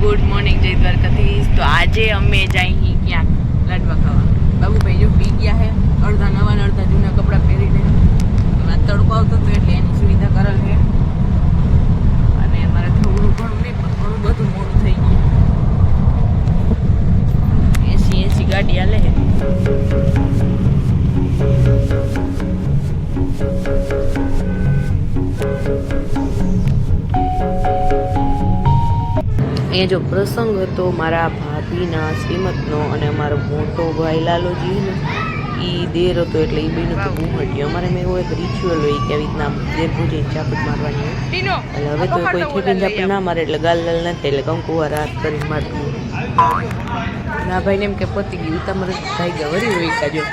Good morning જય દ્વારકાધીશ। તો આજે અમે જઈએ ક્યાંક લાડવા ખાવા। બાબુભાઈ જો પી ગયા છે, અડધા નવા ને અડધા જૂના કપડાં પહેરીને। તડકો આવતો હતો એટલે એની સુવિધા કરેલ છે અને અમારે થોડું ઘણું નહીં પણ ઘણું બધું મોડું થઈ ગયું। એસી ગાડી હાલે છે। એ જો પ્રસંગ હતો મારા ભાભીના શ્રીમતનો અને અમારો મોટો ભાઈ લાલોજી ને એ દેર હતો એટલે એ બેનું તો બહુ હટ્યું। અમારે મેં એવું એક રિચ્યુઅલ હોય કે આવી રીતના દેર પૂજે ચાપટ મારવાની હોય, એટલે હવે તો કોઈ ઠેકીને ચાપટ ના મારે એટલે ગાલ લાલ ના થાય એટલે કંકુવાર હાથ કરીને મારતું। ના ભાઈને એમ કે પતી ગયું તમારે ભાઈ ગયા વળી હોય કાજો।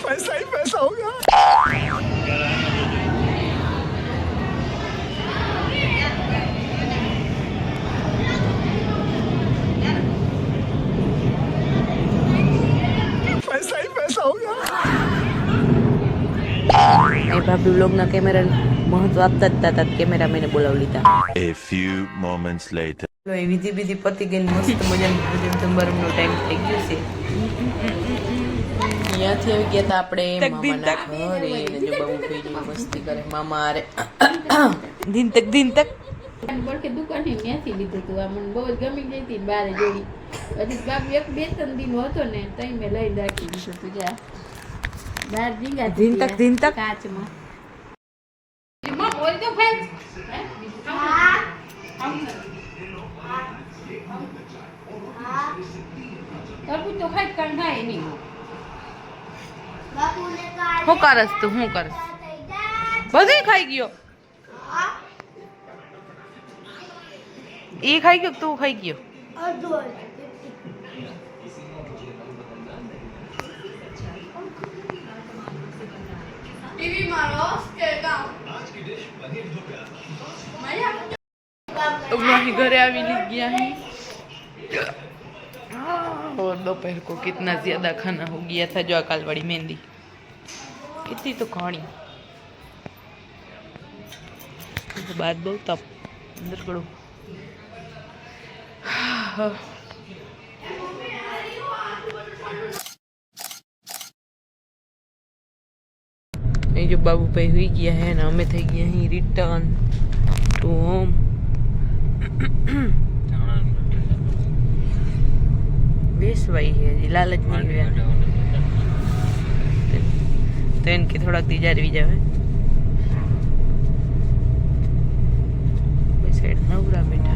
पैसा ही पैसा होगा। पैसा ही पैसा होगा। એ ભાભી વ્લોગના કેમેરા મહત્વ આપતા જ હતા, કેમેરા મેને બોલાવી લીધા। A few moments later. એ વિધિ વિધિ પતી ગઈ, મસ્ત મજાનું ભોજન સમારંભનો ટાઈમ થઈ ગયો છે। ત્યાંથી આવી ગયા હતા આપણે મામાના ઘરે ને જો બાબુભાઈ મસ્તી કરે મામા આરે દિન તક બળકે દુકાને ત્યાંથી લીધું હતું। આ મને બહુ જ ગમી ગઈ હતી બારે જોડી। હજી બાપ એક બે ત્રણ દિન હતો ને તઈ મેં લઈ રાખી દીધું હતું। જા બાર દીંગા દિન તક કાચમાં મમ ઓલ તો ભાઈ હા તરબૂચ તો ખાઈ કાંઈ થાય નહીં। શું કરસ તું, શું કરસ? બધું ખાઈ ગયો? એ ખાઈ ગયો તું ખાઈ ગયો? घरे आवी गया है और दोपहर को कितना ज्यादा खाना हो गया था। जो अकाल वाली मेहंदी कितनी तो खानी तो बात बहुत तब अंदर करो। ये जो बाबू पे हुई गया है ना, हमें થઈ ગયા અહીં रिटर्न टू होम। वेसवाई है जी, लालच नहीं हुआ तो इनकी थोड़ा तीजार भी जावे। साइड नवरा बेटा